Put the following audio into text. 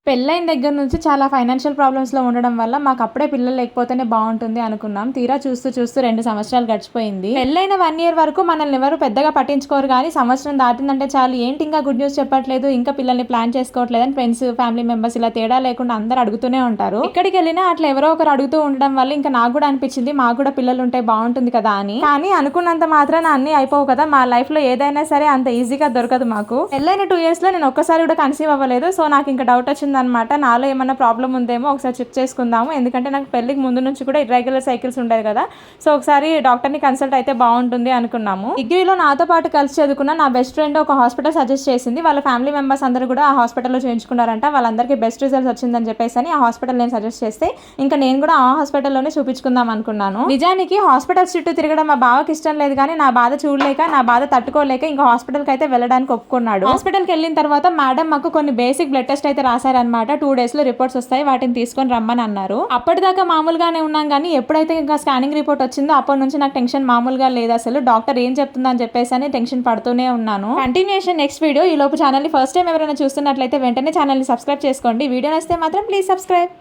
పెళ్ళైన దగ్గర నుంచి చాలా ఫైనాన్షియల్ ప్రాబ్లమ్స్లో ఉండడం వల్ల మాకు అప్పుడే పిల్లలు లేకపోతేనే బాగుంటుంది అనుకున్నాం. తీరా చూస్తూ చూస్తూ 2 సంవత్సరాలు గడిచిపోయింది. పెళ్ళైన 1 ఇయర్ వరకు మనల్ని ఎవరు పెద్దగా పట్టించుకోరు, కానీ సంవత్సరం దాటిందంటే చాలు ఏంటి ఇంకా గుడ్ న్యూస్ చెప్పట్లేదు, ఇంకా పిల్లల్ని ప్లాన్ చేసుకోవట్లేదు అని ఫ్రెండ్స్, ఫ్యామిలీ మెంబర్స్ ఇలా తేడా లేకుండా అందరు అడుగుతూనే ఉంటారు. ఎక్కడికి వెళ్ళినా అట్లా ఎవరో ఒకరు అడుగుతూ ఉండడం వల్ల ఇంకా నాకు కూడా అనిపించింది మాకు కూడా పిల్లలు ఉంటే బాగుంటుంది కదా అని. కానీ అనుకున్నంత మాత్రాన అన్ని అయిపోవు కదా, మా లైఫ్ లో ఏదైనా సరే అంత ఈజీగా దొరకదు. మాకు పెళ్ళైన 2 years లో నేను ఒక్కసారి కూడా కన్సీవ్ అవ్వలేదు. సో నాకు ఇంకా డౌట్ వచ్చింది అనమాట, నాలో ఏమన్నా ప్రాబ్లం ఉందేమో ఒకసారి చెక్ చేసుకుందాము. ఎందుకంటే నాకు పెళ్లికి ముందు నుంచి కూడా ఇర్రెగ్యులర్ సైకిల్స్ ఉండేది కదా, సో ఒకసారి డాక్టర్ని కన్సల్ట్ అయితే బాగుంటుంది అనుకున్నాము. డిగ్రీలో నాతో పాటు కలిసి చదువుకున్న నా బెస్ట్ ఫ్రెండ్ ఒక హాస్పిటల్ సజెస్ట్ చేసింది. వాళ్ళ ఫ్యామిలీ మెంబర్స్ అందరూ కూడా ఆ హాస్పిటల్లో చేయించుకున్నారంట. వాళ్ళందరికీ బెస్ట్ రిజల్ట్స్ వచ్చిందని చెప్పేసి ఆ హాస్పిటల్ నేను సజెస్ట్ చేస్తే ఇంకా నేను కూడా ఆ హాస్పిటల్లోనే చూపించుకుందాం అనుకున్నాను. నిజానికి హాస్పిటల్స్ చుట్టూ తిరగడం మా బావకి ఇష్టం లేదు, కానీ నా బాధ చూడలేక, నా బాధ తట్టుకోలేక ఇంకా హాస్పిటల్కి అయితే వెళ్ళడానికి ఒప్పుకున్నాడు. హాస్పిటల్కి వెళ్ళిన తర్వాత మేడం మాకు కొన్ని బేసిక్ బ్లడ్ టెస్ట్ అయితే రాశారనమాట. 2 days లో రిపోర్ట్స్ వస్తాయి, వాటిని తీసుకొని రమ్మని అన్నారు. అప్పటిదాకా మామూలుగానే ఉన్నాం, కానీ ఎప్పుడైతే ఇంకా స్కానింగ్ రిపోర్ట్ వచ్చిందో అప్పటి నుంచి నాకు టెన్షన్ మామూలుగా లేదు. అసలు డాక్టర్ ఏం చెప్తుందని చెప్పేసి అని టెన్షన్ పడుతూనే ఉన్నాను. Continuation next video. ఈ లోపు ఛానల్ ని ఫస్ట్ టైం ఎవరైనా చూస్తున్నట్లయితే వెంటనే ఛానల్ ని సబ్స్క్రైబ్ చేసుకోండి. వీడియో నచ్చితే మాత్రం ప్లీజ్ సబ్స్క్రైబ్.